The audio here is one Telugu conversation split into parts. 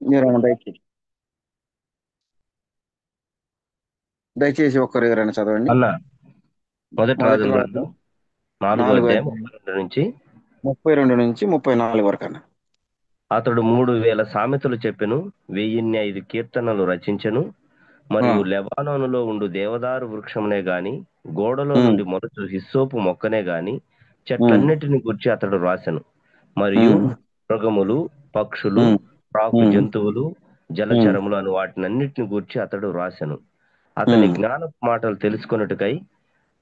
ఎవరైనా దయచేసి ఒక్కరు ఎవరైనా చదవండి. అన్న మొదటి మొదటి రాజుల రాజులు గ్రంథం 4 నాలుగు అధ్యాయం అధ్యాయం 32 నుంచి. 32 నుంచి 34 వరకు అన్న. అతడు 3000 సామెతలు చెప్పెను, 1005 కీర్తనలు రచించెను. ఆ, మరియు లెబానోనులో ఉండు దేవదారు వృక్షమునే గాని, గోడలో ఉమ్, నుండి మొలుచు హిస్సోపు మొక్కనే గాని, ఉమ్, చెట్లన్నిటిని గూర్చి అతడు రాసెను. మరియు ఉమ్, మృగములు, పక్షులు, ఉమ్, ప్రాకు ఉమ్, జంతువులు, ఉమ్, జలచరములు అను వాటినన్నిటిని గూర్చి అతడు రాసెను. అతని ఉమ్, జ్ఞానపు మాటలు తెలుసుకొనుటకై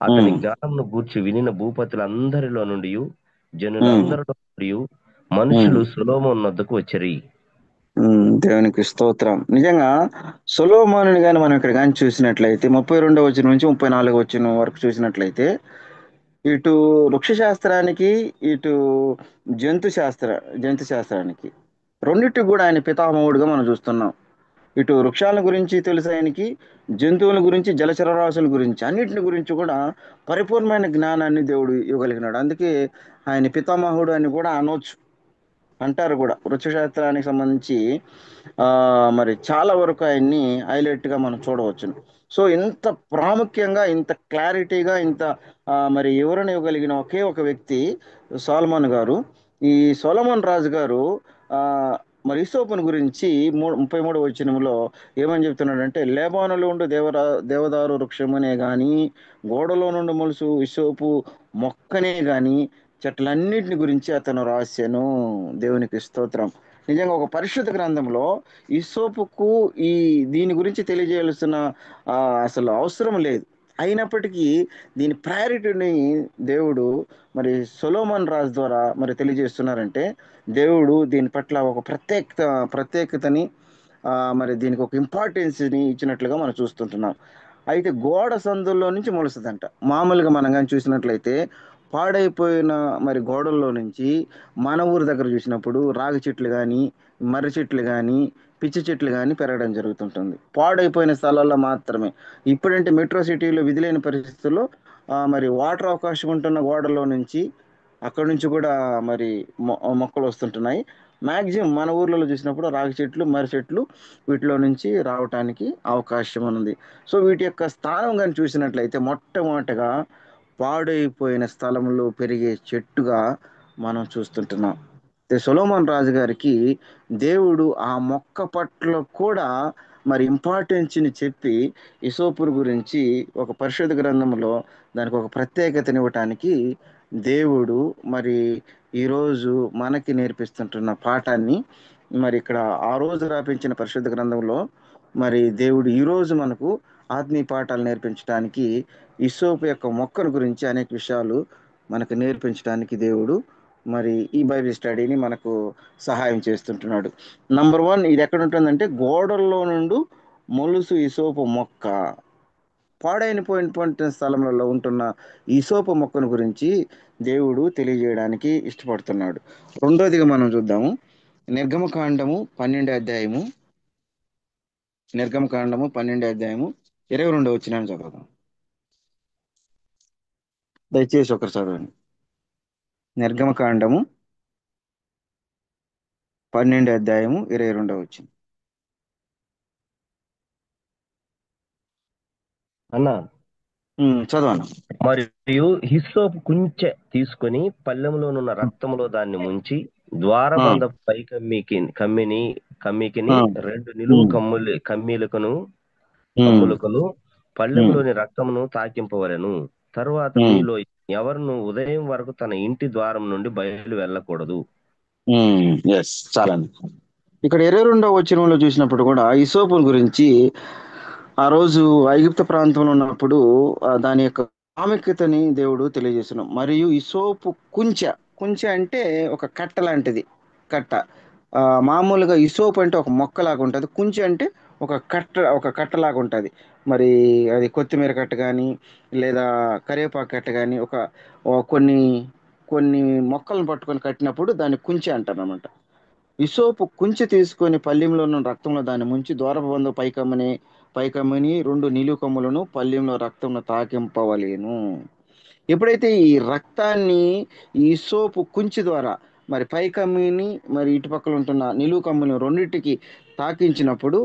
అతని ఉమ్, జ్ఞానమును గూర్చి వినిన భూపతులందరిలో నుండి, ఉమ్, జనులందరిలో నుండి ఉమ్, మనుషులు సొలొమోను వద్దకు వచ్చిరి. దేవునికి స్తోత్రం. నిజంగా సొలొమోనుని గాని మనం ఇక్కడ కానీ చూసినట్లయితే 32 వచనం నుంచి 34 వచనం వరకు చూసినట్లయితే ఇటు వృక్ష శాస్త్రానికి, ఇటు జంతు శాస్త్ర జంతు శాస్త్రానికి రెండిటికి కూడా ఆయన పితామహుడుగా మనం చూస్తున్నాం. ఇటు వృక్షాల గురించి తెలుసు ఆయనకి, జంతువుల గురించి, జలచర రాశుల గురించి, అన్నిటిని గురించి కూడా పరిపూర్ణమైన జ్ఞానాన్ని దేవుడు ఇవ్వగలిగినాడు. అందుకే ఆయన పితామహుడు అని కూడా అనొచ్చు, అంటారు కూడా. వృక్షశాస్త్రానికి సంబంధించి ఆ, మరి చాలా వరకు ఆయన్ని హైలైట్గా మనం చూడవచ్చును. సో ఇంత ప్రాముఖ్యంగా, ఇంత క్లారిటీగా, ఇంత మరి వివరణ ఇవ్వగలిగిన ఒకే ఒక వ్యక్తి సోలమన్ గారు. ఈ సొలొమోన్ రాజు గారు ఆ, మరి ఇసోపుని గురించి 33 వచనంలో ఏమని చెప్తున్నాడంటే, లేబానులో ఉండు దేవదారు వృక్షమునే గాని, గోడలో నుండి మొలుసు ఇసోపు మొక్కనే గాని, చెట్లన్నిటిని గురించి అతను రాశాను. దేవునికి స్తోత్రం. నిజంగా ఒక పరిశుద్ధ గ్రంథంలో ఈ సోపుకు ఈ దీని గురించి తెలియజేయాల్సిన ఆ, అసలు అవసరం లేదు. అయినప్పటికీ దీని ప్రయారిటీని దేవుడు మరి సొలొమోన్ రాజు ద్వారా మరి తెలియజేస్తున్నారంటే, దేవుడు దీని పట్ల ఒక ప్రత్యేకతని మరి దీనికి ఒక ఇంపార్టెన్స్ని ఇచ్చినట్లుగా మనం చూస్తుంటున్నాం. అయితే గోడ సందుల్లో నుంచి మొలుస్తుందంట. మామూలుగా మనం కానీ చూసినట్లయితే పాడైపోయిన మరి గోడల్లో నుంచి మన ఊరు దగ్గర చూసినప్పుడు రాగి చెట్లు కానీ, మర్రి చెట్లు కానీ, పిచ్చి చెట్లు కానీ పెరగడం జరుగుతుంటుంది పాడైపోయిన స్థలాల్లో మాత్రమే. ఇప్పుడంటే మెట్రో సిటీలో విధులైన పరిస్థితుల్లో మరి వాటర్ అవకాశం ఉంటున్న గోడల్లో నుంచి, అక్కడ నుంచి కూడా మరి మొక్కలు వస్తుంటున్నాయి. మ్యాక్సిమం మన ఊర్లలో చూసినప్పుడు రాగి చెట్లు, మర్రి చెట్లు వీటిలో నుంచి రావటానికి అవకాశం ఉంది. సో వీటి యొక్క స్థానం కానీ చూసినట్లయితే మొట్టమొదటగా పాడైపోయిన స్థలంలో పెరిగే చెట్టుగా మనం చూస్తుంటున్నాం. సొలొమోన్ రాజు గారికి దేవుడు ఆ మొక్క పట్ల కూడా మరి ఇంపార్టెన్స్ని చెప్పి ఇసోపురు గురించి ఒక పరిశుద్ధ గ్రంథంలో దానికి ఒక ప్రత్యేకతనివ్వటానికి దేవుడు మరి ఈరోజు మనకి నేర్పిస్తుంటున్న పాఠాన్ని మరి ఇక్కడ ఆ రోజు రాపించిన పరిశుద్ధ గ్రంథంలో మరి దేవుడు ఈరోజు మనకు ఆత్మీయ పాఠాలు నేర్పించడానికి ఇసోపు యొక్క మొక్కను గురించి అనేక విషయాలు మనకు నేర్పించడానికి దేవుడు మరి ఈ బైబిల్ స్టడీని మనకు సహాయం చేస్తుంటున్నాడు. నంబర్ వన్, ఇది ఎక్కడ ఉంటుందంటే గోడల్లో నుండి మొలుసు ఇసోపు మొక్క. పాడైపోయినటువంటి స్థలములలో ఉంటున్న ఈసోపు మొక్కను గురించి దేవుడు తెలియజేయడానికి ఇష్టపడుతున్నాడు. రెండోదిగా మనం చూద్దాము, నిర్గమకాండము 12 అధ్యాయము, నిర్గమకాండము 12 అధ్యాయము 22 వచనాన్ని చదువుదాం. దయచేసి ఒకరు చదవండి. నిర్గమకాండము 12 అధ్యాయము 22 వచనం. అన్న, చదవను. మరియు హిస్సోపు కుంచె తీసుకొని పళ్ళెంలోనున్న రక్తములో దాన్ని ముంచి, ద్వారబంధ పై కమ్మికిని రెండు నిలువు కమ్ములకును పళ్ళెంలోని రక్తమును తాకింపవలెను. తరువాత మీలో ఎవరును ఉదయం వరకు తన ఇంటి ద్వారం నుండి బయలు వెళ్ళకూడదు. ఎస్, చాలండి. ఇక్కడ 22 వచనంలో చూసినప్పుడు కూడా ఇసోపు గురించి ఆ రోజు ఐగుప్తు ప్రాంతంలో ఉన్నప్పుడు దాని యొక్క ప్రాముఖ్యతని దేవుడు తెలియజేస్తున్నాం. మరియు ఇసోపు కుంచె అంటే ఒక కట్ట లాంటిది. కట్ట మామూలుగా ఇసోపు అంటే ఒక మొక్కలాగా ఉంటుంది. కుంచె అంటే ఒక కట్టలాగా ఉంటుంది. మరి అది కొత్తిమీర కట్ట కానీ, లేదా కరివేపాకు కట్ట కానీ, కొన్ని కొన్ని మొక్కలను పట్టుకొని కట్టినప్పుడు దాన్ని కుంచె అంటారు అనమాట. ఇసోపు కుంచె తీసుకొని పళ్ళెంలో ఉన్న రక్తంలో దాన్ని ముంచి దూరబంధ పైకమ్మని రెండు నిలువు కొమ్ములను పళ్ళెంలో రక్తంలో తాకింపవలేను. ఎప్పుడైతే ఈ రక్తాన్ని ఈ సోపు కుంచి ద్వారా మరి పై కమ్మిని మరి ఇటుపక్కల ఉంటున్న నిలువు కమ్మిని రెండింటికి తాకించినప్పుడు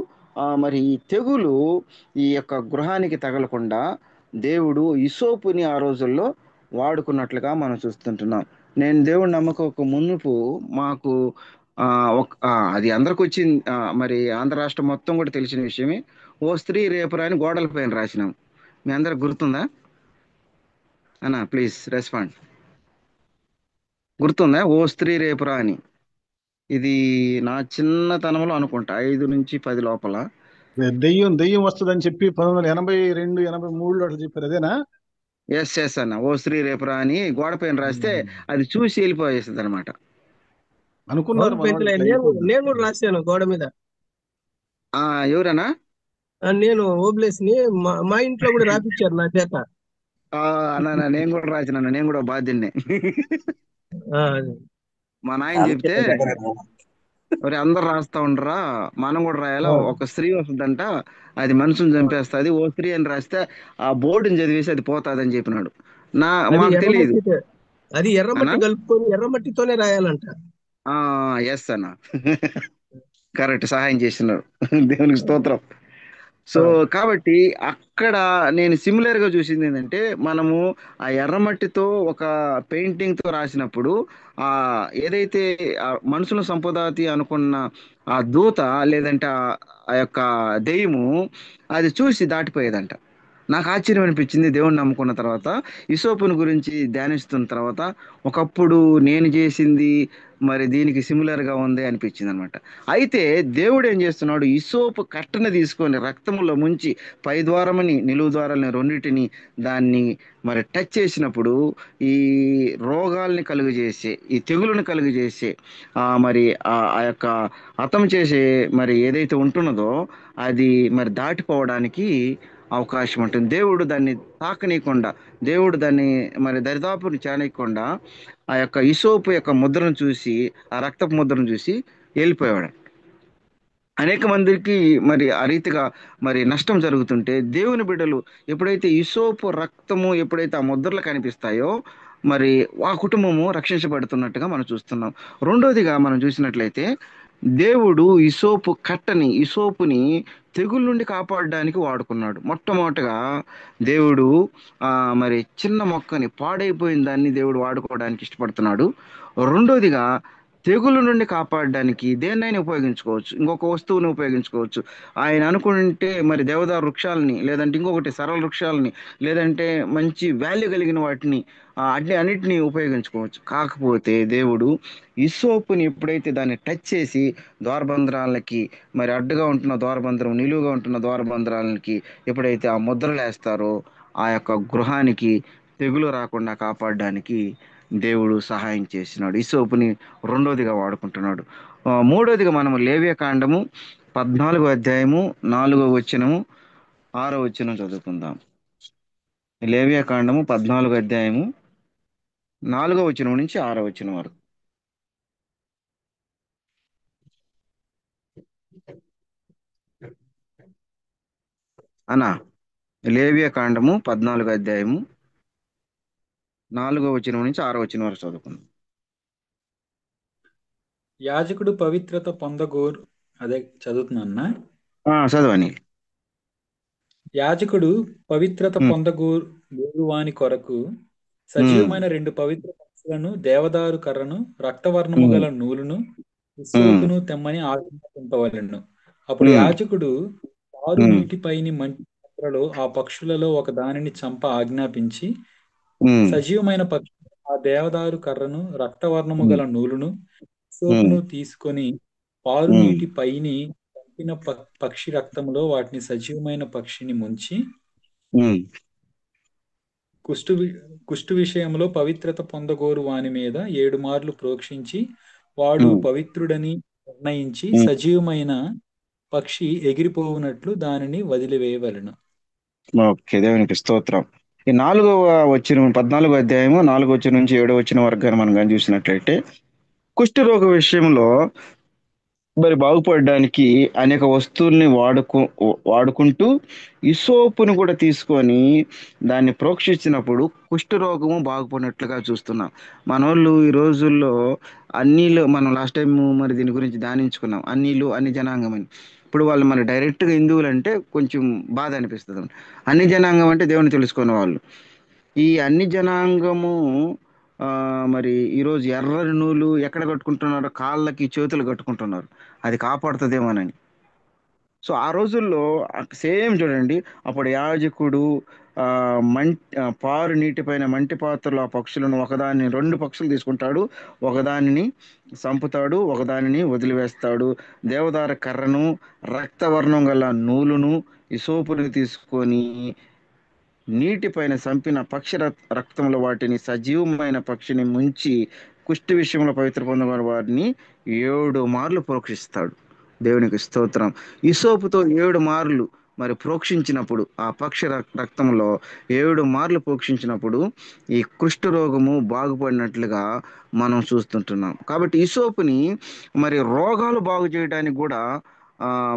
మరి ఈ తెగులు ఈ యొక్క గృహానికి తగలకుండా దేవుడు ఇసోపుని ఆ రోజుల్లో వాడుకున్నట్లుగా మనం చూస్తుంటున్నాం. నేను దేవుని నమ్మకం మునుపు మాకు అది అందరికి వచ్చింది. మరి ఆంధ్ర రాష్ట్రం మొత్తం కూడా తెలిసిన విషయమే. ఓ స్త్రీ రేపురా అని గోడల పైన రాసినాం. మీ అందరికి గుర్తుందా అన్నా? Please respond. గుర్తుందా? ఓ స్త్రీ రేపురా అని. ఇది నా చిన్నతనంలో అనుకుంటా, 5 నుంచి 10 లోపల. దెయ్యం దెయ్యం వస్తుందని చెప్పి 1982 83లో అట్లా చెప్పారు, అదేనా? ఎస్ ఎస్ అన్న, ఓ స్త్రీ రేపురా అని గోడ పైన రాస్తే అది చూసి వెళ్ళిపోయేస్తుంది అనమాట. అనుకున్నారు అవును మన వాళ్ళు పెంచలే, ఇట్లా నేను అయిపోద్దని. నేను కూడా రాశాను గోడ మీద. ఎవరన్నా? నేను ఓబ్లేస్ ని మా ఇంట్లో కూడా రాపిచ్చారు నా చేత. అన్న నేను కూడా రాసిన, నేను కూడా బాధ్యున్నే. అది. మా నాయన చెప్తే, మరి అందరు రాస్తా ఉండరా, మనం కూడా రాయాలా, ఒక స్త్రీ వస్తుందంట, అది మనుషుని చంపేస్తుంది, ఓ స్త్రీ అని రాస్తే ఆ బోర్డుని చదివేసి అది పోతుంది అని చెప్పినాడు. అది మాకు తెలియదు ఎర్రమట్టితో, అది అన్నా. ఎర్రమట్టి కలుపుకొని ఎర్రమట్టితోనే రాయాలంట. ఎస్ అన్న, కరెక్ట్, సహాయం చేసినారు. దేవునికి స్తోత్రం. సో కాబట్టి అక్కడ నేను సిమిలర్ గా చూసింది ఏంటంటే, మనము ఆ ఎర్రమట్టితో ఒక పెయింటింగ్ తో రాసినప్పుడు ఆ ఏదైతే మనుషుల సంపదాతి అనుకున్న ఆ దూత, లేదంటే ఆ యొక్క దెయ్యము అది చూసి దాటిపోయేదంట. నాకు ఆశ్చర్యం అనిపించింది దేవుణ్ణి నమ్ముకున్న తర్వాత, ఇసోపుని గురించి ధ్యానిస్తున్న తర్వాత. ఒకప్పుడు నేను చేసింది మరి దీనికి సిమిలర్ గా ఉంది అనిపించింది అనమాట. అయితే దేవుడు ఏం చేస్తున్నాడు, ఇసోపు కట్టను తీసుకొని రక్తములో ముంచి పై ద్వారమని నిలువు ద్వారాలని రెండింటిని దాన్ని మరి టచ్ చేసినప్పుడు ఈ రోగాల్ని కలుగజేసే, ఈ తెగులను కలుగజేసే మరి ఆ యొక్క హతం చేసే మరి ఏదైతే ఉంటున్నదో అది మరి దాటిపోవడానికి అవకాశం ఉంటుంది. దేవుడు దాన్ని తాకనీయకుండా, దేవుడు దాన్ని మరి దరిదాపుని చేనీయకుండా ఆ యొక్క ఇసోపు యొక్క ముద్రను చూసి, ఆ రక్తపు ముద్రను చూసి వెళ్ళిపోయాడు. అనేక మందికి మరి ఆ రీతిగా మరి నష్టం జరుగుతుంటే, దేవుని బిడ్డలు ఎప్పుడైతే ఇసోపు రక్తము ఎప్పుడైతే ఆ ముద్రలు కనిపిస్తాయో మరి ఆ కుటుంబము రక్షించబడుతున్నట్టుగా మనం చూస్తున్నాం. రెండోదిగా మనం చూసినట్లయితే, దేవుడు ఇసోపు కట్టని, ఇసోపుని తెగుళ్ళ నుండి కాపాడడానికి వాడుకున్నాడు. మొట్టమొదటగా దేవుడు మరి చిన్న మొక్కని, పాడైపోయిన దాన్ని దేవుడు వాడుకోవడానికి ఇష్టపడుతున్నాడు. రెండోదిగా తెగులు నుండి కాపాడడానికి దేన్నైనా ఉపయోగించుకోవచ్చు, ఇంకొక వస్తువుని ఉపయోగించుకోవచ్చు. ఆయన అనుకుంటే మరి దేవదారు వృక్షాలని, లేదంటే ఇంకొకటి సరళ వృక్షాలని, లేదంటే మంచి వాల్యూ కలిగిన వాటిని అన్నిటినీ ఉపయోగించుకోవచ్చు. కాకపోతే దేవుడు ఇసోపుని ఎప్పుడైతే దాన్ని టచ్ చేసి ద్వారబంధరాలకి, మరి అడ్డుగా ఉంటున్న ద్వారబంధరం, నిలువుగా ఉంటున్న ద్వారబంధరాలకి ఎప్పుడైతే ఆ ముద్రలు వేస్తారో ఆ యొక్క గృహానికి తెగులు రాకుండా కాపాడడానికి దేవుడు సహాయం చేసినాడు. ఇసోపుని రెండోదిగా వాడుకుంటున్నాడు. మూడోదిగా మనము లేవియ కాండము 14వ అధ్యాయము 4వ వచనము 6వ వచనం చదువుకుందాం. లేవియ కాండము 14వ అధ్యాయము 4వ వచనం నుంచి 6వ వచనం వరకు. అన్నా, లేవియ కాండము 14వ అధ్యాయము 4వ వచనం నుంచి 6వ వచనం వరకు చదువుకుందాం. యాజకుడు పవిత్రత పొందగోరు, అదే చదువుతున్నా. చదవని. యాజకుడు పవిత్రత పొందగోరువాని కొరకు సజీవమైన 2 పవిత్ర పక్షులను, దేవదారు కర్రను, రక్తవర్ణము గల నూలును, ఇస్సోపును తెమ్మని ఆజ్ఞాపింపవలెను. అప్పుడు యాజకుడు ఆరు నీటిపైని మంచి పాత్రలో ఆ పక్షులలో ఒక దానిని చంప ఆజ్ఞాపించి, సజీవమైన పక్షి ఆ దేవదారు కర్రను, రక్తవర్ణము గల నూలును, ఇస్సోపును తీసుకొని పారు నీటి పైని చంపిన పక్షి రక్తములో వాటిని సజీవమైన పక్షిని ముంచి, కుష్టు విషయంలో పవిత్రత పొందగోరు వాని మీద 7 మార్లు ప్రోక్షించి, వాడు పవిత్రుడని నిర్ణయించి సజీవమైన పక్షి ఎగిరిపోవునట్లు దానిని వదిలివేయవలెను. ఓకే, దేవునికి స్తోత్రం. ఈ 4వ వచనం 14వ అధ్యాయము 4వ వచనం నుంచి 7వ వచనం వరకు కానీ మనం కానీ చూసినట్లయితే, కుష్ఠరోగ విషయంలో మరి బాగుపడడానికి అనేక వస్తువుల్ని వాడుకుంటూ ఇసోపును కూడా తీసుకొని దాన్ని ప్రోక్షించినప్పుడు కుష్ఠరోగము బాగుపడినట్లుగా చూస్తున్నాం. మనోళ్ళు ఈ రోజుల్లో అన్నిలు మనం లాస్ట్ టైం మరి దీని గురించి ధ్యానించుకున్నాం, అన్నిలు అన్ని జనాంగం అని. ఇప్పుడు వాళ్ళు మన డైరెక్ట్గా హిందువులు అంటే కొంచెం బాధ అనిపిస్తుంది. అన్ని జనాంగం అంటే దేవుని తెలుసుకునే వాళ్ళు. ఈ అన్ని జనాంగము ఆ, మరి ఈరోజు ఎర్రని నూలు ఎక్కడ కట్టుకుంటున్నారు? కాళ్ళకి చేతులు కట్టుకుంటున్నారు, అది కాపాడుతుందేమోనని. సో ఆ రోజుల్లో సేమ్ చూడండి, అప్పుడు యాజకుడు ఆ పారు నీటిపైన మంటి పాత్రలో ఆ పక్షులను ఒకదాన్ని, రెండు పక్షులు తీసుకుంటాడు, ఒకదానిని సంపుతాడు, ఒకదానిని వదిలివేస్తాడు. దేవదార కర్రను, రక్తవర్ణం గల నూలును, ఈ సోపుని తీసుకొని నీటిపైన సంపిన పక్షి రక్తంలో వాటిని సజీవమైన పక్షిని ముంచి కుష్టి విషయంలో పవిత్ర పొందిన వారిని 7 మార్లు ప్రోక్షిస్తాడు. దేవునికి స్తోత్రం. ఇసోపుతో 7 మార్లు మరి ప్రోక్షించినప్పుడు, ఆ పక్షి రక్తంలో 7 మార్లు ప్రోక్షించినప్పుడు ఈ కుష్టు రోగము బాగుపడినట్లుగా మనం చూస్తుంటున్నాం. కాబట్టి ఇసోపుని మరి రోగాలు బాగు చేయడానికి కూడా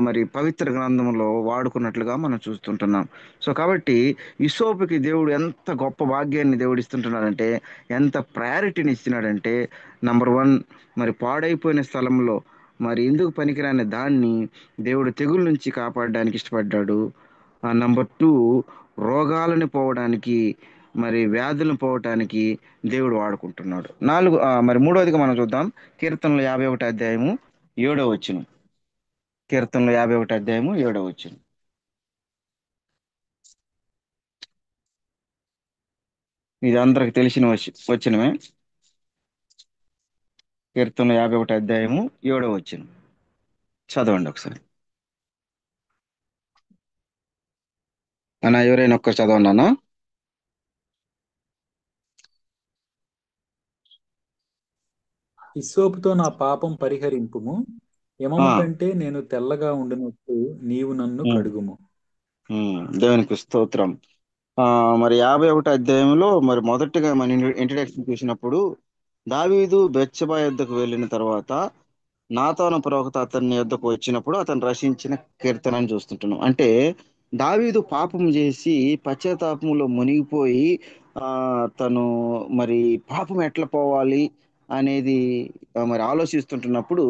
మరి పవిత్ర గ్రంథంలో వాడుకున్నట్లుగా మనం చూస్తుంటున్నాం. సో కాబట్టి ఇసోపుకి దేవుడు ఎంత గొప్ప భాగ్యాన్ని దేవుడు ఇస్తుంటున్నాడంటే, ఎంత ప్రయారిటీని ఇస్తున్నాడంటే, నంబర్ 1, మరి పాడైపోయిన స్థలంలో మరి ఎందుకు పనికిరాని దాన్ని దేవుడు తెగుళ్ళ నుంచి కాపాడడానికి ఇష్టపడ్డాడు. నంబర్ 2, రోగాలను పోవడానికి, మరి వ్యాధులను పోవటానికి దేవుడు వాడుకుంటున్నాడు. మరి మూడవదిగా మనం చూద్దాం, కీర్తనలు 51 అధ్యాయము 7వ వచనం. కీర్తనలు 51 అధ్యాయము 7వ వచనం. ఇది అందరికి తెలిసిన వచనమే. కీర్తనలు 51 అధ్యాయము 7వ వచనం చదవండి ఒకసారి. అన్న ఎవరైనా ఒక్కరు చదవండి అన్న. హిస్సోపుతో నా పాపం పరిహరింపుము, ఆ, యమము కంటే నేను తెల్లగా ఉండునట్లు నీవు నన్ను ఉమ్, కడుగుము. దేవునికి స్తోత్రం. మరి 51 అధ్యాయంలో మరి మొదటిగా మన ఇంట్రడక్షన్ చూసినప్పుడు, దావీదు బెత్షెబా యొద్దకు వెళ్ళిన తర్వాత నాతాను ప్రవక్త అతని యొద్దకు వచ్చినప్పుడు అతను రచించిన కీర్తన అని చూస్తుంటున్నాం. అంటే దావీదు పాపం చేసి పశ్చాత్తాపంలో మునిగిపోయి ఆ తను మరి పాపం ఎట్లా పోవాలి అనేది మరి ఆలోచిస్తుంటున్నప్పుడు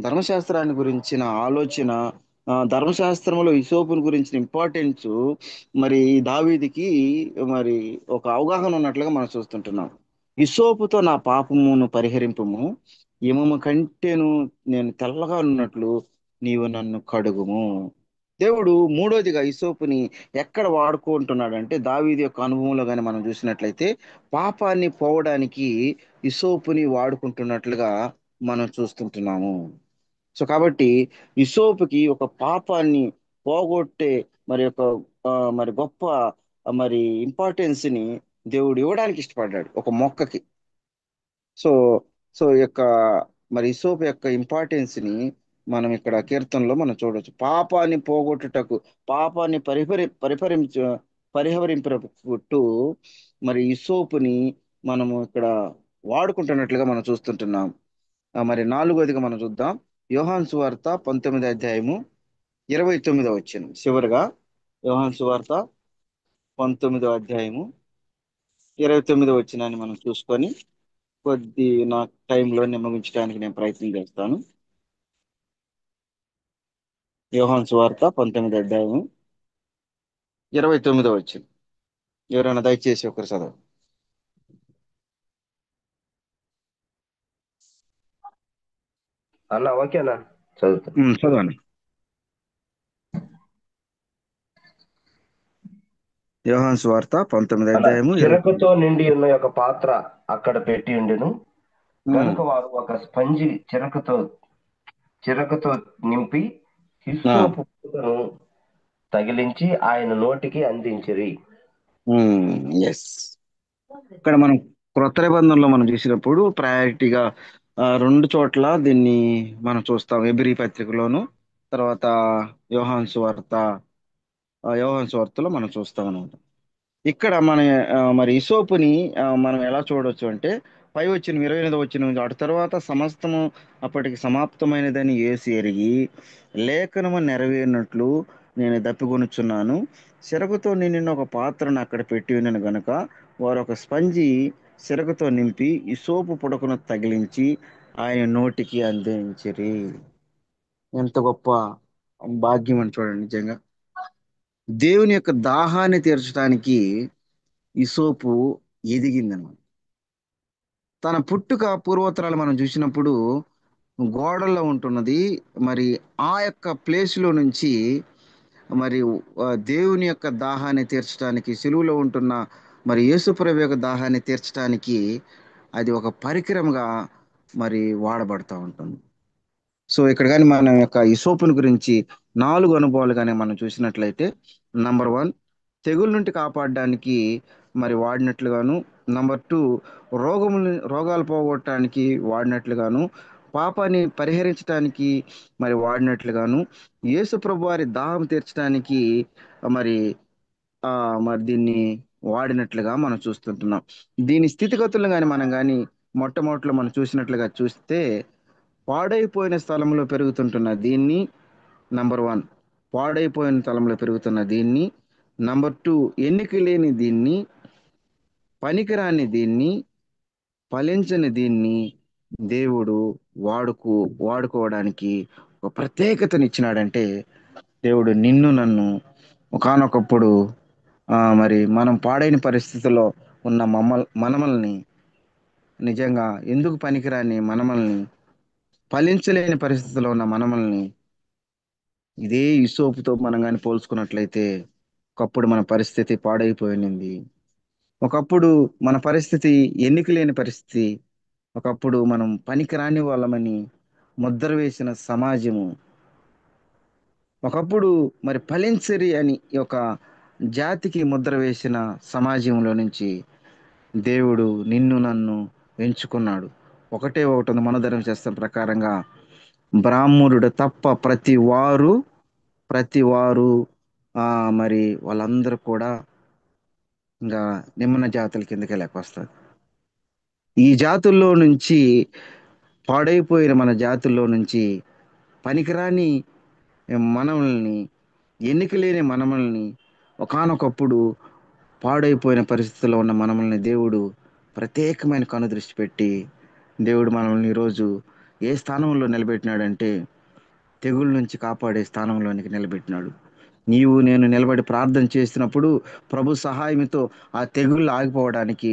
ధర్మశాస్త్రాన్ని గురించిన ఆలోచన, ధర్మశాస్త్రంలో ఇసోపుని గురించిన ఇంపార్టెన్స్ మరి దావీదికి మరి ఒక అవగాహన ఉన్నట్లుగా మనం చూస్తుంటున్నాం. ఇసోపుతో నా పాపమును పరిహరింపుము, హిమము కంటేను నేను తెల్లగా ఉన్నట్లు నీవు నన్ను కడుగుము. దేవుడు మూడోదిగా ఇసోపుని ఎక్కడ వాడుకుంటున్నాడంటే, దావీదు యొక్క అనుభవంలో కానీ మనం చూసినట్లయితే పాపాన్ని పోవడానికి ఇసోపుని వాడుకుంటున్నట్లుగా మనం చూస్తుంటున్నాము. సో కాబట్టి ఇసోపుకి ఒక పాపాన్ని పోగొట్టే మరి ఒక మరి గొప్ప మరి ఇంపార్టెన్స్ ని దేవుడు ఇవ్వడానికి ఇష్టపడ్డాడు ఒక మొక్కకి. సో సో ఈ యొక్క మరి ఇసోపు యొక్క ఇంపార్టెన్స్ ని మనం ఇక్కడ కీర్తనలో మనం చూడవచ్చు. పాపాన్ని పోగొట్టుటకు, పాపాన్ని పరిహరింపుటకు మరి ఇసోపుని మనము ఇక్కడ వాడుకుంటున్నట్లుగా మనం చూస్తుంటున్నాం. మరి నాలుగోదిగా మనం చూద్దాం, యోహాను సువార్త 19 అధ్యాయము 29వ వచనం చివరిగా. యోహాను సువార్త 19 అధ్యాయము 29వ వచనాన్ని మనం చూసుకొని కొద్ది నా టైంలో ముగించడానికి నేను ప్రయత్నం చేస్తాను. యోహాను సువార్త 19 అధ్యాయము 29వ వచనం. ఎవరైనా దయచేసి ఒకరు చదవండి. అన్న ఓకేనా? చదువుతా. చదవండి. యోహాను సువార్త 19 అన్న, అధ్యాయము చిరకతో నిండి ఉన్న ఒక పాత్ర అక్కడ పెట్టి ఉండెను. కనుక వారు ఒక స్పంజి చిరకతో నింపి హిస్సోపు పూతను తగిలించి ఆయన నోటికి అందించిరి. ఎస్. ఇక్కడ మనం క్రొత్త నిబంధనలో మనం చూసినప్పుడు ప్రయారిటీగా 2 చోట్ల దీన్ని మనం చూస్తాం. ఎబ్రీ పత్రికలోను, తర్వాత యోహాను సువార్త యోహాను సువార్తలో మనం చూస్తాం అనమాట. ఇక్కడ మన మరి ఇసోపుని మనం ఎలా చూడొచ్చు అంటే, పై వచ్చిన 28వ వచనం, అటు తర్వాత సమస్తము అప్పటికి సమాప్తమైనదని యేసు ఎరిగి లేఖనము నెరవేరినట్లు నేను దప్పికొనుచున్నాను. సిరకుతో నిండిన ఒక పాత్రను అక్కడ పెట్టి ఉన్నాను గనుక వారు ఒక స్పంజి సిరకుతో నింపి ఇసోపు పుడకను తగిలించి ఆయన నోటికి అందించిరి. ఎంత గొప్ప భాగ్యం అని చూడండి. నిజంగా దేవుని యొక్క దాహాన్ని తీర్చడానికి ఇసోపు ఎదిగిందన్నమాట. తన పుట్టుక పూర్వోత్తరాలు మనం చూసినప్పుడు గోడల్లో ఉంటున్నది. మరి ఆ యొక్క ప్లేస్లో నుంచి మరి దేవుని యొక్క దాహాన్ని తీర్చడానికి, సిలువలో ఉంటున్న మరి యేసుప్రభు యొక్క దాహాన్ని తీర్చడానికి అది ఒక పరికరంగా మరి వాడబడతా ఉంటుంది. సో ఇక్కడ కానీ మన యొక్క ఈ సోపుని గురించి 4 అనుభవాలు కానీ మనం చూసినట్లయితే, నంబర్ 1 తెగుల నుండి కాపాడడానికి మరి వాడినట్లుగాను, నంబర్ 2 రోగాలు పోగొట్టడానికి వాడినట్లుగాను, పాపాన్ని పరిహరించడానికి మరి వాడినట్లుగాను, యేసు ప్రభు వారి దాహం తీర్చడానికి మరి మరి దీన్ని వాడినట్లుగా మనం చూస్తుంటున్నాం. దీని స్థితిగతులను కానీ మనం కానీ మొట్టమొదటిలో మనం చూసినట్లుగా చూస్తే, పాడైపోయిన స్థలంలో పెరుగుతుంటున్న దీన్ని నంబర్ 1, పాడైపోయిన స్థలంలో పెరుగుతున్న దీన్ని నంబర్ 2, ఎన్నిక లేని దీన్ని, పనికిరాని దీన్ని, ఫలించని దీన్ని దేవుడు వాడుకోవడానికి ఒక ప్రత్యేకతనిచ్చినాడంటే, దేవుడు నిన్ను నన్ను ఒకానొకప్పుడు మరి మనం పాడైన పరిస్థితుల్లో ఉన్న మనమల్ని, నిజంగా ఎందుకు పనికిరాని మనమల్ని, ఫలించలేని పరిస్థితిలో ఉన్న మనమల్ని ఇదే ఇసోపుతో మనం కానీ పోల్చుకున్నట్లయితే, ఒకప్పుడు మన పరిస్థితి పాడైపోయింది. ఒకప్పుడు మన పరిస్థితి ఎన్నిక లేని పరిస్థితి. ఒకప్పుడు మనం పనికిరాని వాళ్ళమని ముద్ర వేసిన సమాజము. ఒకప్పుడు మరి ఫలించరి అని ఒక జాతికి ముద్ర వేసిన సమాజంలో నుంచి దేవుడు నిన్ను నన్ను ఎంచుకున్నాడు. ఒకటే ఒకటి ఉంది మనోధర్మశాస్త్రం ప్రకారంగా, బ్రాహ్మణుడు తప్ప ప్రతి వారు మరి వాళ్ళందరూ కూడా ఇంకా నిమ్న జాతుల కిందకే లెక్క వస్తారు. ఈ జాతుల్లో నుంచి, పాడైపోయిన మన జాతుల్లో నుంచి పనికిరాని మనల్ని, ఎన్నిక లేని మనమల్ని, ఒకానొకప్పుడు పాడైపోయిన పరిస్థితుల్లో ఉన్న మనమల్ని దేవుడు ప్రత్యేకమైన కనుదృష్టి పెట్టి, దేవుడు మనల్ని ఈరోజు ఏ స్థానంలో నిలబెట్టినాడంటే, తెగుళ్ళ నుంచి కాపాడే స్థానంలోనికి నిలబెట్టినాడు. నీవు నేను నిలబడి ప్రార్థన చేసినప్పుడు ప్రభు సహాయంతో ఆ తెగుళ్ళు ఆగిపోవడానికి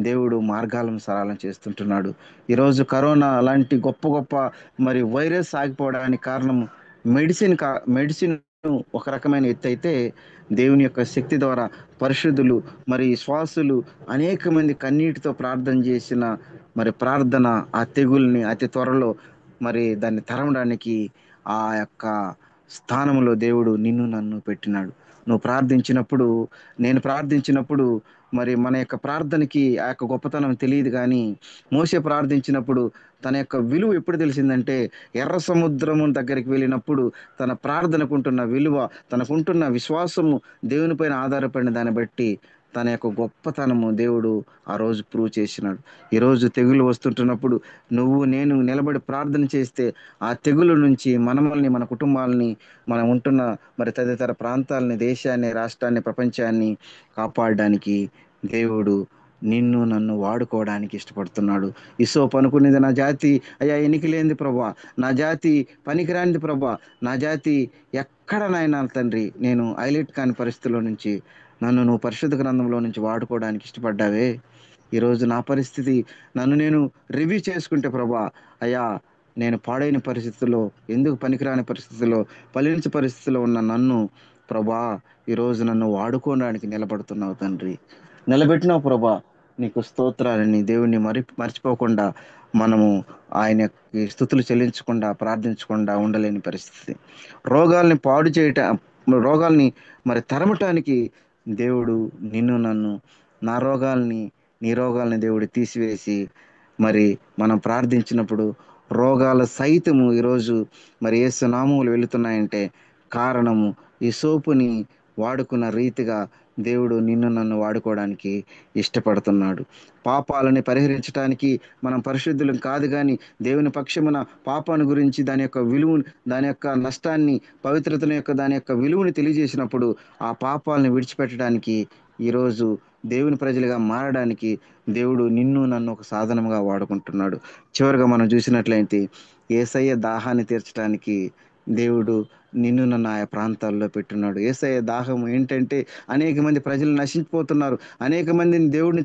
దేవుడు మార్గాలను సరళం చేస్తుంటున్నాడు. ఈరోజు కరోనా అలాంటి గొప్ప గొప్ప మరి వైరస్ ఆగిపోవడానికి కారణం మెడిసిన్ ఒక రకమైన ఎత్తు అయితే, దేవుని యొక్క శక్తి ద్వారా పరిశుద్ధులు మరి శ్వాసులు అనేక మంది కన్నీటితో ప్రార్థన చేసిన మరి ప్రార్థన ఆ తెగుల్ని అతి త్వరలో మరి దాన్ని తరమడానికి ఆ యొక్క స్థానంలో దేవుడు నిన్ను నన్ను పెట్టినాడు. నువ్వు ప్రార్థించినప్పుడు, నేను ప్రార్థించినప్పుడు మరి మన యొక్క ప్రార్థనకి ఆ యొక్క గొప్పతనం తెలియదు. కానీ మోషే ప్రార్థించినప్పుడు తన యొక్క విలువ ఎప్పుడు తెలిసిందంటే, ఎర్ర సముద్రము దగ్గరికి వెళ్ళినప్పుడు తన ప్రార్థనకుంటున్న విలువ, తనకుంటున్న విశ్వాసము, దేవుని పైన ఆధారపడిన దాన్ని బట్టి తన యొక్క గొప్పతనము దేవుడు ఆ రోజు ప్రూవ్ చేసినాడు. ఈరోజు తెగులు వస్తుంటున్నప్పుడు నువ్వు నేను నిలబడి ప్రార్థన చేస్తే ఆ తెగులు నుంచి మనల్ని, మన కుటుంబాలని, మనం ఉంటున్న మరి తదితర ప్రాంతాలని, దేశాన్ని, రాష్ట్రాన్ని, ప్రపంచాన్ని కాపాడడానికి దేవుడు నిన్ను నన్ను వాడుకోవడానికి ఇష్టపడుతున్నాడు. ఇసోపు అనుకునేది, నా జాతి అయ్యా ఎన్నికలేంది ప్రభా, నా జాతి పనికిరానిది ప్రభా, నా జాతి ఎక్కడనైనా తండ్రి నేను హైలైట్ కాని పరిస్థితుల్లో నుంచి నన్ను నువ్వు పరిశుద్ధ గ్రంథంలో నుంచి వాడుకోవడానికి ఇష్టపడ్డావే. ఈరోజు నా పరిస్థితి నన్ను నేను రివ్యూ చేసుకుంటే ప్రభా, అయ్యా నేను పాడైన పరిస్థితుల్లో, ఎందుకు పనికిరాని పరిస్థితుల్లో, ఫలించే పరిస్థితుల్లో ఉన్న నన్ను ప్రభా ఈరోజు నన్ను వాడుకోవడానికి నిలబడుతున్నావు తండ్రి. నిలబెట్టినావు ప్రభా, నీకు స్తోత్రాలని దేవుణ్ణి మర్చిపోకుండా మనము ఆయనకి స్తుతులు చెల్లించకుండా ప్రార్థించకుండా ఉండలేని పరిస్థితి. రోగాల్ని మరి తరమటానికి దేవుడు నిన్ను నన్ను, నా రోగాల్ని, నీ రోగాల్ని దేవుడు తీసివేసి మరి మనం ప్రార్థించినప్పుడు రోగాల సైతము ఈరోజు మరి యేసు నామములు వెళుతున్నాయంటే కారణము ఈ సోపుని వాడుకున్న రీతిగా దేవుడు నిన్ను నన్ను వాడుకోవడానికి ఇష్టపడుతున్నాడు. పాపాలని పరిహరించడానికి మనం పరిశుద్ధులం కాదు, కానీ దేవుని పక్షమున పాపాన్ని గురించి దాని యొక్క విలువను, దాని యొక్క నష్టాన్ని, పవిత్రతను యొక్క దాని యొక్క విలువని తెలియజేసినప్పుడు ఆ పాపాలను విడిచిపెట్టడానికి, ఈరోజు దేవుని ప్రజలుగా మారడానికి దేవుడు నిన్ను నన్ను ఒక సాధనముగా వాడుకుంటున్నాడు. చివరిగా మనం చూసినట్లయితే యేసయ్య దాహాన్ని తీర్చడానికి దేవుడు నిన్ను నన్ను ఆయా ప్రాంతాల్లో పెట్టున్నాడు. యేసయ్య దాహం ఏంటంటే, అనేక మంది ప్రజలు నశించిపోతున్నారు. అనేక మందిని దేవుడిని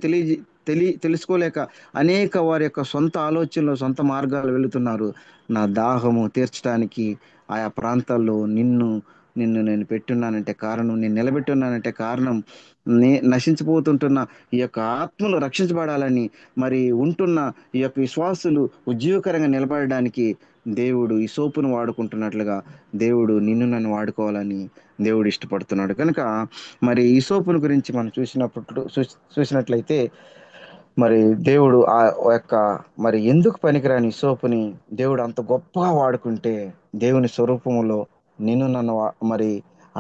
తెలుసుకోలేక అనేక వారి యొక్క సొంత ఆలోచనలు, సొంత మార్గాలు వెళుతున్నారు. నా దాహము తీర్చడానికి ఆయా ప్రాంతాల్లో నిన్ను నేను పెట్టున్నానంటే కారణం, నేను నిలబెట్టున్నానంటే కారణం, నశించిపోతుంటున్న ఈ యొక్క ఆత్మలు రక్షించబడాలని, మరి ఉంటున్న ఈ యొక్క విశ్వాసులు ఉజ్జీవకరంగా నిలబడడానికి దేవుడు ఈ సోపును వాడుకుంటున్నట్లుగా దేవుడు నిన్ను నన్ను వాడుకోవాలని దేవుడు ఇష్టపడుతున్నాడు. కనుక మరి ఈ సోపును గురించి మనం చూసినట్లయితే, మరి దేవుడు ఆ యొక్క మరి ఎందుకు పనికిరాని ఈ సోపుని దేవుడు అంత గొప్పగా వాడుకుంటే, దేవుని స్వరూపములో నిన్ను నన్ను మరి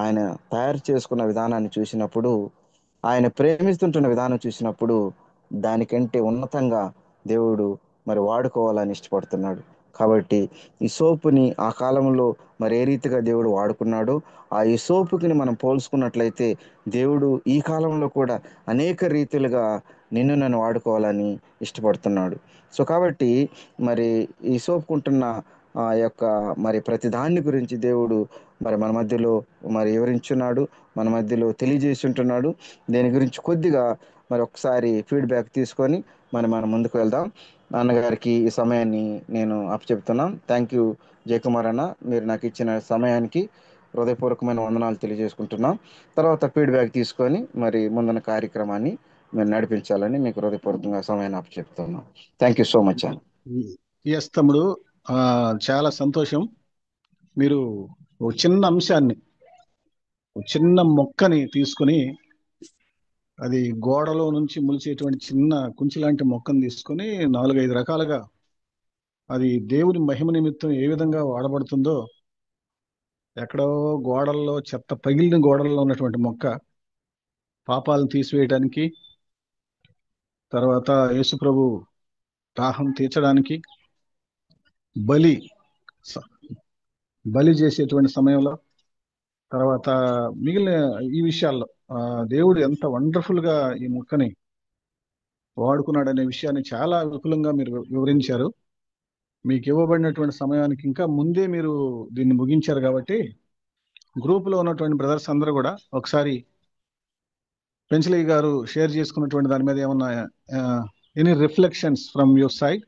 ఆయన తయారు చేసుకున్న విధానాన్ని చూసినప్పుడు, ఆయన ప్రేమిస్తుంటున్న విధానం చూసినప్పుడు, దానికంటే ఉన్నతంగా దేవుడు మరి వాడుకోవాలని ఇష్టపడుతున్నాడు. కాబట్టి ఈ సోపుని ఆ కాలంలో మరి ఏ రీతిగా దేవుడు వాడుకున్నాడో, ఆ ఈ సోపుకిని మనం పోల్చుకున్నట్లయితే దేవుడు ఈ కాలంలో కూడా అనేక రీతిలుగా నిన్ను నన్ను వాడుకోవాలని ఇష్టపడుతున్నాడు. సో కాబట్టి మరి ఈ సోపుకుంటున్న ఆ యొక్క మరి ప్రతి దాన్ని గురించి దేవుడు మరి మన మధ్యలో మరి వివరించున్నాడు, మన మధ్యలో తెలియజేస్తుంటున్నాడు. దీని గురించి కొద్దిగా మరి ఒకసారి ఫీడ్బ్యాక్ తీసుకొని మనం ముందుకు వెళ్దాం. నాన్నగారికి ఈ సమయాన్ని నేను అప్పచెప్తున్నాం. థ్యాంక్ యూ జయకుమార్ అన్న, మీరు నాకు ఇచ్చిన సమయానికి హృదయపూర్వకమైన వందనాలు తెలియజేసుకుంటున్నాం. తర్వాత ఫీడ్బ్యాక్ తీసుకొని మరి ముందున్న కార్యక్రమాన్ని మీరు నడిపించాలని మీకు హృదయపూర్వకంగా సమయాన్ని అప్పచెప్తున్నాం. థ్యాంక్ యూ సో మచ్ అన్న. ఎస్ తమ్ముడు, చాలా సంతోషం. మీరు ఒక చిన్న అంశాన్ని, ఒక చిన్న మొక్కని తీసుకొని, అది గోడలో నుంచి మొలిచేటువంటి చిన్న కుంచి లాంటి మొక్కను తీసుకొని 4-5 రకాలుగా అది దేవుని మహిమ నిమిత్తం ఏ విధంగా వాడబడుతుందో, ఎక్కడో గోడల్లో, చెత్త పగిలిన గోడల్లో ఉన్నటువంటి మొక్క పాపాలను తీసివేయడానికి, తర్వాత యేసుప్రభు దాహం తీర్చడానికి, బలి చేసేటువంటి సమయంలో, తర్వాత మిగిలిన ఈ విషయాల్లో దేవుడు ఎంత వండర్ఫుల్ గా ఈ మొక్కని వాడుకున్నాడనే విషయాన్ని చాలా విపులంగా మీరు వివరించారు. మీకు ఇవ్వబడినటువంటి సమయానికి ఇంకా ముందే మీరు దీన్ని ముగించారు. కాబట్టి గ్రూప్ లో ఉన్నటువంటి బ్రదర్స్ అందరూ కూడా ఒకసారి పెంచలయ్య గారు షేర్ చేసుకున్నటువంటి దాని మీద ఏమన్నా any reflections from your side?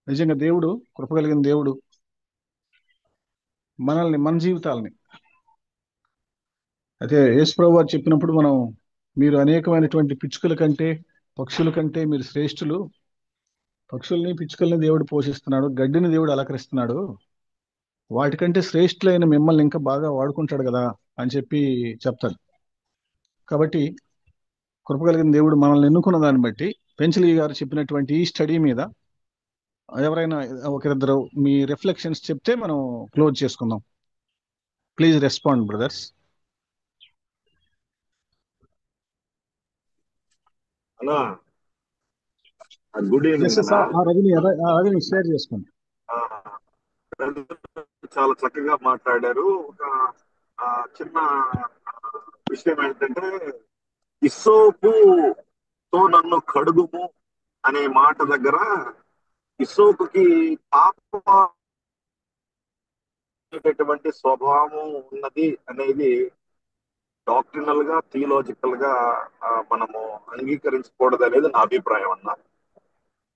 నిజంగా దేవుడు, కృప కలిగిన దేవుడు మన జీవితాలని, అయితే యేసుప్రభు వారు చెప్పినప్పుడు మీరు అనేకమైనటువంటి పిచ్చుకల కంటే, పక్షుల కంటే మీరు శ్రేష్ఠులు, పక్షుల్ని పిచ్చుకల్ని దేవుడు పోషిస్తున్నాడు, గడ్డిని దేవుడు అలంకరిస్తున్నాడు, వాటికంటే శ్రేష్ఠులైన మిమ్మల్ని ఇంకా బాగా వాడుకుంటాడు కదా అని చెప్పి చెప్తాడు. కాబట్టి కృప కలిగిన దేవుడు మనల్ని ఎన్నుకున్న దాన్ని బట్టి పెంచలయ్య గారు చెప్పినటువంటి ఈ స్టడీ మీద ఎవరైనా ఒకరిద్దరు మీ రిఫ్లెక్షన్స్ చెప్తే మనం క్లోజ్ చేసుకుందాం. Please respond brothers. అన్నా, గుడ్ ఈవినింగ్ అన్నా. రవిని షేర్ చేసుకోండి. చాలా చక్కగా మాట్లాడారు. ఒక చిన్న విషయం ఏంటంటే, ఇస్సోపుతో నన్ను కడుగుము అనే మాట దగ్గర ఇస్సోపుకి పాపటువంటి స్వభావం ఉన్నది అనేది డాక్ట్రినల్ గా, థియలాజికల్ గా మనము అంగీకరించకూడదు అనేది నా అభిప్రాయం అన్న.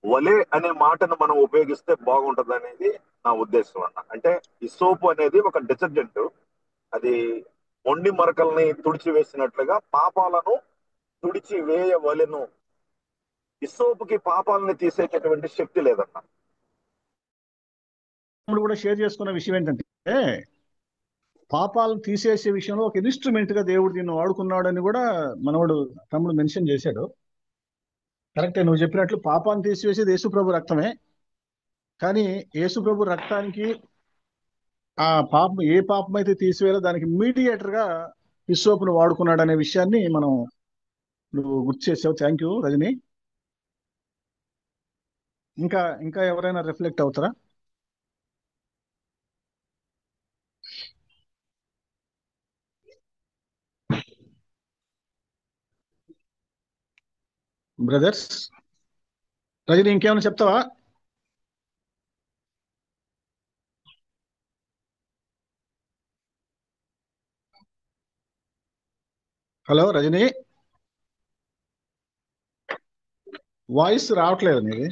వలే అనే మాటను మనం ఉపయోగిస్తే బాగుంటది అనేది నా ఉద్దేశం అన్న. అంటే ఇసోపు అనేది ఒక డిటర్జెంట్, అది మొండి మరకల్ని తుడిచివేసినట్లుగా పాపాలను తుడిచి వేయవలెను. ఇసోపుకి పాపాలని తీసేటటువంటి శక్తి లేదన్న. కూడా షేర్ చేసుకున్న విషయం ఏంటంటే, పాపాలను తీసేసే విషయంలో ఒక ఇన్స్ట్రుమెంట్ గా దేవుడు దీన్ని వాడుకున్నాడని కూడా మనవాడు తమ్ముడు మెన్షన్ చేశాడు. కరెక్టే, నువ్వు చెప్పినట్లు పాపాన్ని తీసివేసేది యేసుప్రభు రక్తమే. కానీ యేసుప్రభు రక్తానికి ఆ పాపం ఏ పాపం అయితే తీసివేయాలో దానికి మీడియేటర్ గా హిస్సోపును వాడుకున్నాడు అనే విషయాన్ని మనం నువ్వు గుర్తు చేసావు. Thank you Rajani. ఇంకా ఇంకా ఎవరైనా రిఫ్లెక్ట్ అవుతారా? బ్రదర్స్, రజని ఇంకేమైనా చెప్తావా? హలో రజని, వాయిస్ రావట్లేదు నీది.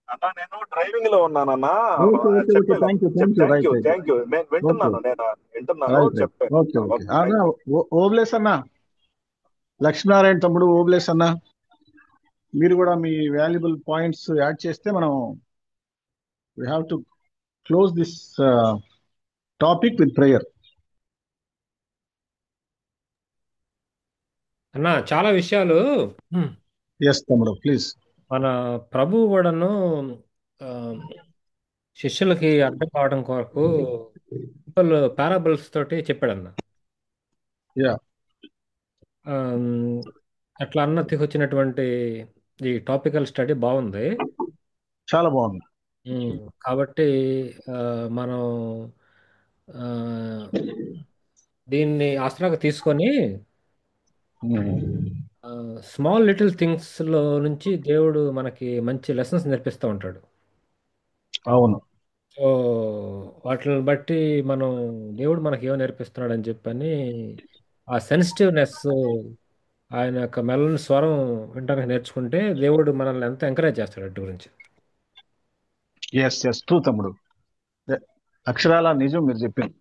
అన్నా నేను డ్రైవింగ్ లో ఉన్నానన్నా. ఓకే ఓకే ఓకే, చెప్పేలా thank you thank you. Thank right you right. Thank you. నేను ఓకే వింటున్నాను, నేను వింటున్నాను, రైట్ రైట్. చెప్పాను. Okay okay. ఓకే, అన్న థ్యాంక్ యూ. ఓబ్లేస్ అన్న, లక్ష్మీనారాయణ తమ్ముడు ఓబ్లేస్ అన్న, మీరు కూడా మీ వాల్యుబుల్ పాయింట్స్ యాడ్ చేస్తే మనం we have to close this topic with prayer. అన్న చాలా విషయాలు ఎస్ తమ్ముడు, ప్లీజ్. మన ప్రభువు కూడాను ఆ, శిష్యులకి అర్థం కావడం కొరకు సింపుల్ పారాబుల్స్ తోటి చెప్పాడన్న. యా, ఆమ్, అట్లా అన్నది వచ్చినటువంటి ఈ టాపికల్ స్టడీ బాగుంది. చాలా బాగుంది. కాబట్టి ఆ, మనం ఆ, దీన్ని ఆసరాగా తీసుకొని స్మాల్ లిటిల్ థింగ్స్ లో నుంచి దేవుడు మనకి మంచి లెసన్స్ నేర్పిస్తూ ఉంటాడు. అవును. సో వాటిని బట్టి మనం దేవుడు మనకి ఏమో నేర్పిస్తున్నాడు అని చెప్పని ఆ సెన్సిటివ్నెస్, ఆయన యొక్క మెల్లని స్వరం వినడానికి నేర్చుకుంటే దేవుడు మనల్ని ఎంత ఎంకరేజ్ చేస్తాడు అటు గురించి. ఎస్ ఎస్, ట్రూ తమ్ముడు. అక్షరాల నిజం మీరు చెప్పింది.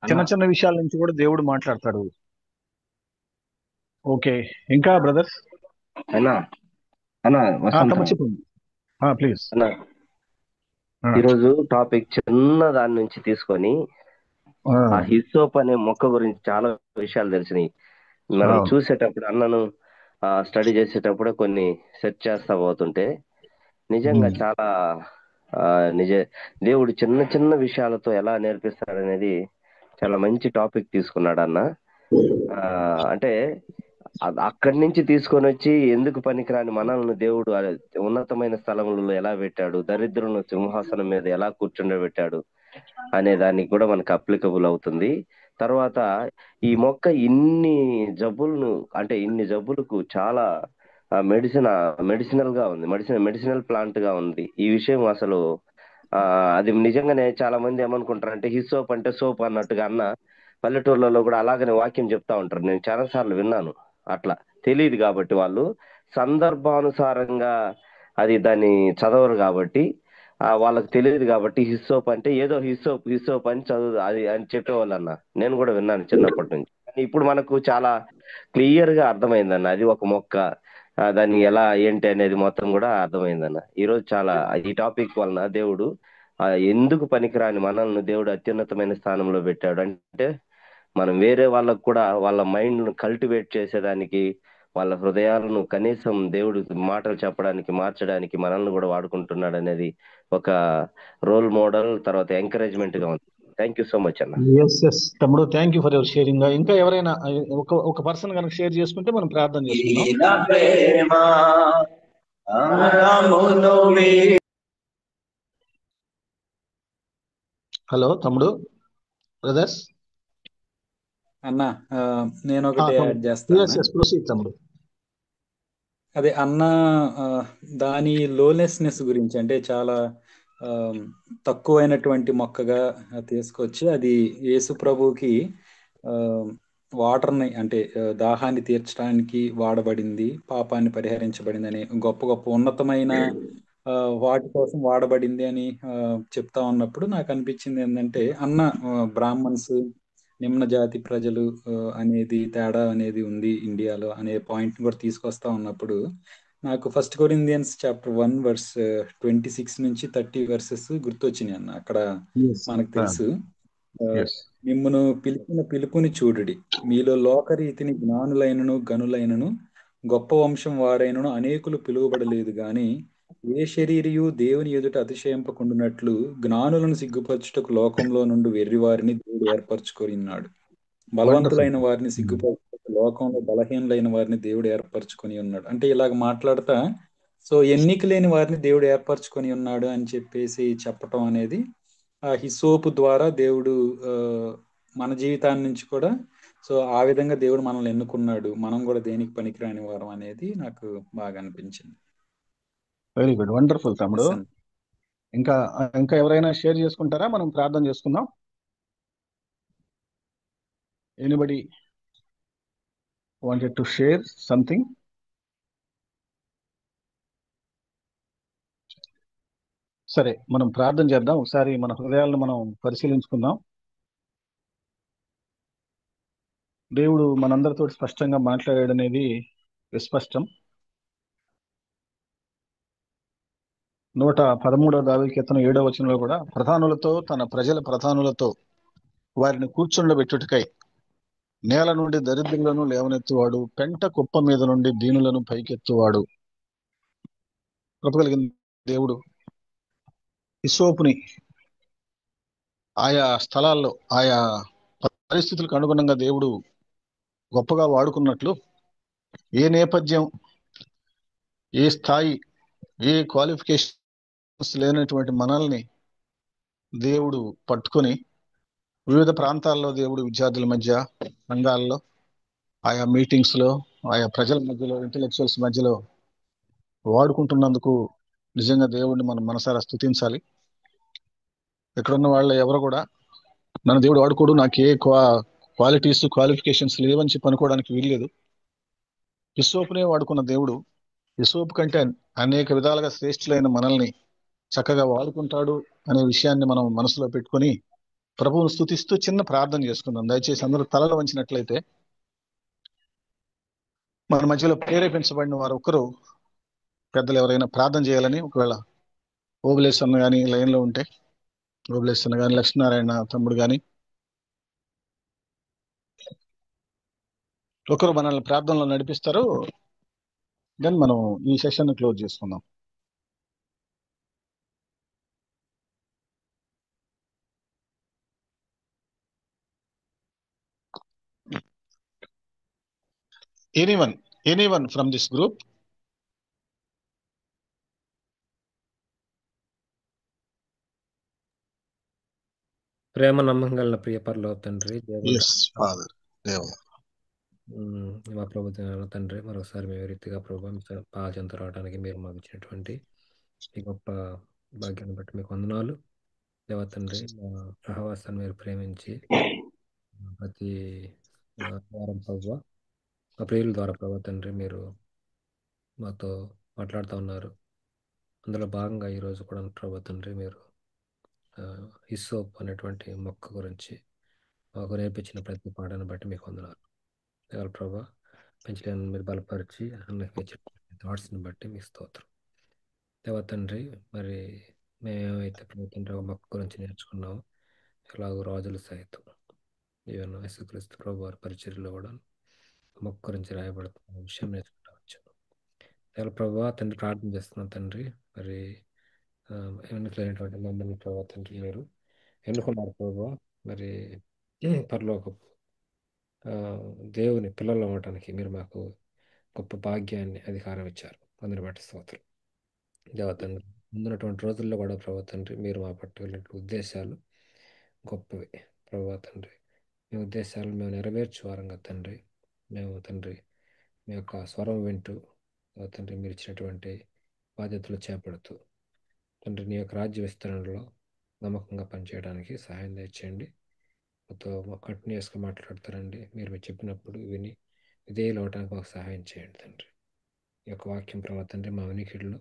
చిన్న చిన్న విషయాల నుంచి కూడా దేవుడు మాట్లాడతాడు. ఓకే, ఇంకా బ్రదర్స్? అన్నా అన్నా వసంత తమ్ముడు చెప్పండి ప్లీజ్. అన్నా, ఈరోజు టాపిక్ చిన్న దాని నుంచి తీసుకొని ఆ హిస్సోప్ అనే మొక్క గురించి చాలా విషయాలు తెలిసినాయి. మనం చూసేటప్పుడు అన్నను స్టడీ చేసేటప్పుడు కొన్ని సెర్చ్ చేస్తా పోతుంటే నిజంగా చాలా ఆ, నిజ దేవుడు చిన్న చిన్న విషయాలతో ఎలా నేర్పిస్తాడనేది చాలా మంచి టాపిక్ తీసుకున్నాడు అన్న. అంటే అక్కడి నుంచి తీసుకొని వచ్చి ఎందుకు పనికిరాని మనల్ని దేవుడు ఉన్నతమైన స్థలములలో ఎలా పెట్టాడు, దరిద్రులను సింహాసనం మీద ఎలా కూర్చుండబెట్టాడు అనే దానికి కూడా మనకు అప్లికబుల్ అవుతుంది. తర్వాత ఈ మొక్క ఇన్ని జబ్బులకు చాలా మెడిసినల్ గా ఉంది, మెడిసినల్ ప్లాంట్ గా ఉంది. ఈ విషయం అసలు అది నిజంగానే చాలా మంది ఏమనుకుంటారంటే హిస్సోప్ అంటే సోప్ అన్నట్టుగా అన్న పల్లెటూర్లలో కూడా అలాగనే వాక్యం చెప్తా ఉంటారు. నేను చాలా సార్లు విన్నాను. అట్లా తెలియదు కాబట్టి వాళ్ళు సందర్భానుసారంగా అది దాన్ని చదవరు కాబట్టి వాళ్ళకి తెలియదు కాబట్టి హిస్సోప్ అంటే ఏదో హిస్సోప్ అని చదువు అది అని చెప్పేవాళ్ళు అన్న. నేను కూడా విన్నాను చిన్నప్పటి నుంచి. కానీ ఇప్పుడు మనకు చాలా క్లియర్ గా అర్థమైందన్న అది ఒక మొక్క, దాన్ని ఎలా ఏంటి అనేది మొత్తం కూడా అర్థమైందన్న. ఈరోజు చాలా ఈ టాపిక్ వలన దేవుడు ఎందుకు పనికిరాని మనల్ని దేవుడు అత్యున్నతమైన స్థానంలో పెట్టాడు అంటే మనం వేరే వాళ్ళకు కూడా వాళ్ళ మైండ్ ను కల్టివేట్ చేసేదానికి, వాళ్ళ హృదయాలను కనీసం దేవుడు మాటలు చెప్పడానికి, మార్చడానికి మనల్ని కూడా వాడుకుంటున్నాడు అనేది ఒక రోల్ మోడల్, తర్వాత ఎంకరేజ్మెంట్ గా ఉంది. థ్యాంక్ యూ సో మచ్ అన్న. ఎస్ ఎస్ తమ్ముడు, thank you for your sharing. ఇంకా ఎవరైనా ఒక పర్సన్ కనుక షేర్ చేసుకుంటే మనం ప్రార్థన చేసుకుందాం. హలో తమ్ముడు, బ్రదర్స్. అన్న నేను ఒకటి యాడ్ చేస్తాను. తమ్ముడు. అదే అన్న దాని లోలెస్నెస్ గురించి, అంటే చాలా తక్కువైనటువంటి మొక్కగా తీసుకొచ్చి అది యేసు ప్రభువుకి వాటర్ని అంటే దాహాన్ని తీర్చడానికి వాడబడింది, పాపాన్ని పరిహరించబడింది అని గొప్ప గొప్ప ఉన్నతమైన వాటి కోసం వాడబడింది అని చెప్తా ఉన్నప్పుడు నాకు అనిపించింది ఏంటంటే అన్న బ్రాహ్మణ్స్, నిమ్న జాతి ప్రజలు అనేది తేడా అనేది ఉంది ఇండియాలో అనే పాయింట్ కూడా తీసుకొస్తా ఉన్నప్పుడు నాకు ఫస్ట్ కొరింథియన్స్ చాప్టర్ 1 వర్స్ 26 నుంచి 30 వర్సెస్ గుర్తొచ్చినాయి అన్న. అక్కడ మనకు తెలుసు, మిమ్మును పిలిచిన పిలుపుని చూడుడి, మీలో లోకరీతిని జ్ఞానులైనను గనులైనను గొప్ప వంశం వారైనను అనేకులు పిలువబడలేదు గాని ఏ శరీరియు దేవుని ఎదుట అతిశయింపకుండునట్లు జ్ఞానులను సిగ్గుపరచుటకు లోకంలో నుండి వెర్రివారిని దేవుడు ఏర్పరచుకొని ఉన్నాడు. వండర్ఫుల్. బలవంతులైన వారిని సిగ్గుపరచుటకు లోకంలో బలహీనులైన వారిని దేవుడు ఏర్పరచుకొని ఉన్నాడు. అంటే ఇలాగ మాట్లాడతా సో ఎన్నిక లేని వారిని దేవుడు ఏర్పరచుకొని ఉన్నాడు అని చెప్పేసి చెప్పటం అనేది ఆ హిస్సోపు ద్వారా దేవుడు ఆ, మన జీవితాన్ని నుంచి కూడా సో ఆ విధంగా దేవుడు మనల్ని ఎన్నుకున్నాడు. మనం కూడా దేనికి పనికిరాని వారం అనేది నాకు బాగా అనిపించింది. వెరీ గుడ్, వండర్ఫుల్ తమ్ముడు. ఎస్ అండి. ఇంకా ఇంకా ఎవరైనా షేర్ చేసుకుంటారా? మనం ప్రార్థన చేసుకుందాం. Anybody wanted to share something? సరే, మనం ప్రార్థన చేద్దాం. ఒకసారి మన హృదయాలను మనం పరిశీలించుకుందాం. దేవుడు మనందరితో స్పష్టంగా మాట్లాడాడు అనేది విస్పష్టం. 113వ దావీదు కీర్తన 7వ వచనంలో కూడా ప్రధానులతో తన ప్రజల ప్రధానులతో వారిని కూర్చుండబెట్టుటకై నేల నుండి దరిద్రులను లేవనెత్తువాడు, పెంట కుప్ప మీద నుండి దీనులను పైకెత్తువాడు. కృపగలిగిన దేవుడు హిస్సోపుని ఆయా స్థలాల్లో ఆయా పరిస్థితులకు అనుగుణంగా దేవుడు గొప్పగా వాడుకున్నట్లు, ఏ నేపథ్యం, ఏ స్థాయి, ఏ క్వాలిఫికేషన్స్ లేనటువంటి మనల్ని దేవుడు పట్టుకొని వివిధ ప్రాంతాల్లో దేవుడు విద్యార్థుల మధ్య, సంఘాల్లో, ఆయా మీటింగ్స్ లో, ఆయా ప్రజల మధ్యలో, ఇంటెలెక్చువల్స్ మధ్యలో వాడుకుంటున్నందుకు నిజంగా దేవుడిని మనం మనసారా స్తుతించాలి. ఇక్కడున్న వాళ్ళు ఎవరు కూడా నన్ను దేవుడు వాడుకోడు, నాకు ఏ క్వాలిటీస్ క్వాలిఫికేషన్స్ లేవని చెప్పి అనుకోవడానికి వీల్లేదు. హిస్సోపునే వాడుకున్న దేవుడు హిస్సోపు కంటే అనేక విధాలుగా శ్రేష్ఠులైన మనల్ని చక్కగా వాడుకుంటాడు అనే విషయాన్ని మనం మనసులో పెట్టుకొని ప్రభువును స్తుతిస్తూ చిన్న ప్రార్థన చేసుకుందాం. దయచేసి అందరూ తలలు వంచినట్లయితే మన మధ్యలో ప్రేరేపించబడిన వారు ఒకరు పెద్దలు ఎవరైనా ప్రార్థన చేయాలని, ఒకవేళ ఓబులేస్ అన్న కానీ లైన్లో ఉంటే, ఓబులేస్ అన్న కానీ, లక్ష్మీనారాయణ తమ్ముడు కానీ ఒకరు మనల్ని ప్రార్థనలో నడిపిస్తారు. దెన్ మనం ఈ సెషన్ క్లోజ్ చేసుకుందాం. Anyone from this group? ప్రేమ నమ్మకం గల ప్రియ పరలోక తండ్రి, దేవుని ఎస్ ఫాదర్ దేవ. మా ప్రభుత్వ తండ్రి, మరోసారి మేము రీతిగా ప్రభావ పాచంత రావడానికి మీరు మాకు ఇచ్చినటువంటి ఈ గొప్ప భాగ్యాన్ని బట్టి మీకు వందనాలు. దేవ తండ్రి, మా సహవాసాన్ని మీరు ప్రేమించి ప్రతి వారం ప్రభావ మా ప్రియుల ద్వారా ప్రభావ తండ్రి మీరు మాతో మాట్లాడుతూ ఉన్నారు. అందులో భాగంగా ఈరోజు కూడా ప్రభావ తండ్రి మీరు హిస్సోప్ అనేటువంటి మొక్క గురించి మాకు నేర్పించిన ప్రతి పాఠాన్ని బట్టి మీకు వందనాలు. దేవాల ప్రభా పెంచలేని మీరు బలపరిచి అన్నకి ఇచ్చిన థాట్స్ని బట్టి మీకు స్తోత్రం. దేవ తండ్రి, మరి మేమేమైతే ప్రభు తండ్రి ఒక మొక్క గురించి నేర్చుకున్నామో, ఎలాగో రాజులు సైతం ఈవెన్ యేసుక్రీస్తు ప్రభు వారి పరిచర్యలో కూడా మొక్క గురించి రాయబడుతున్న విషయం నేర్చుకుంటా వచ్చాను. దేవాల ప్రభా తండ్రి ప్రార్థన చేస్తున్నాం తండ్రి, మరి ఎన్నికలైనటువంటి మమ్మల్ని ప్రభావ తండ్రి మీరు ఎన్నుకున్నారు ప్రభావ, మరి పరలోకపు దేవుని పిల్లలు అవ్వటానికి మీరు మాకు గొప్ప భాగ్యాన్ని, అధికారం ఇచ్చారు. అందుని బట్టి స్తోత్రం. దేవతండ్రి, ముందున్నటువంటి రోజుల్లో కూడా ప్రభావ తండ్రి మీరు మా పట్ల ఉద్దేశాలు గొప్పవి ప్రభావ తండ్రి. మీ ఉద్దేశాలు మేము నెరవేర్చు వారంగా తండ్రి, మేము తండ్రి మీ యొక్క స్వరం వింటూ తండ్రి మీరు ఇచ్చినటువంటి బాధ్యతలు చేపడుతూ తండ్రి నీ యొక్క రాజ్య విస్తరణలో నమ్మకంగా పనిచేయడానికి సహాయం దయచేయండి. మాతో కంటిన్యూస్గా మాట్లాడతారండి. మీరు చెప్పినప్పుడు విని విధేయులు అవడానికి మాకు సహాయం చేయండి తండ్రి. ఈ యొక్క వాక్యం ప్రభావ తండ్రి మా వినికిడిలో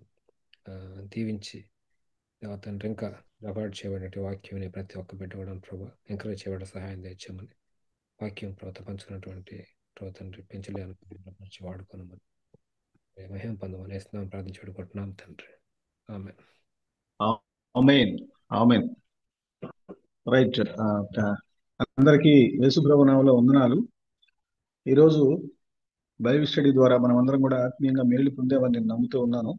దీవించి తండ్రి ఇంకా రికార్డ్ చేయబడిన వాక్యం ప్రతి ఒక్క బిడ్డ కూడా ప్రభావ ఎంకరేజ్ చేయబడే సహాయం తెచ్చామని వాక్యం ప్రభావ పంచుకున్నటువంటి ప్రభావ తండ్రి పెంచలేని వాడుకోనమని మహిమ పొందమని వేస్తున్నాం, ప్రార్థించుకుంటున్నాం తండ్రి. ఆమె ఆమేన్ ఆమేన్. రైట్. అందరికీ యేసు ప్రభు నామములో వందనాలు. ఈరోజు బైబిల్ స్టడీ ద్వారా మనం అందరం కూడా ఆత్మీయంగా మేలు పొందామని నేను నమ్ముతూ ఉన్నాను.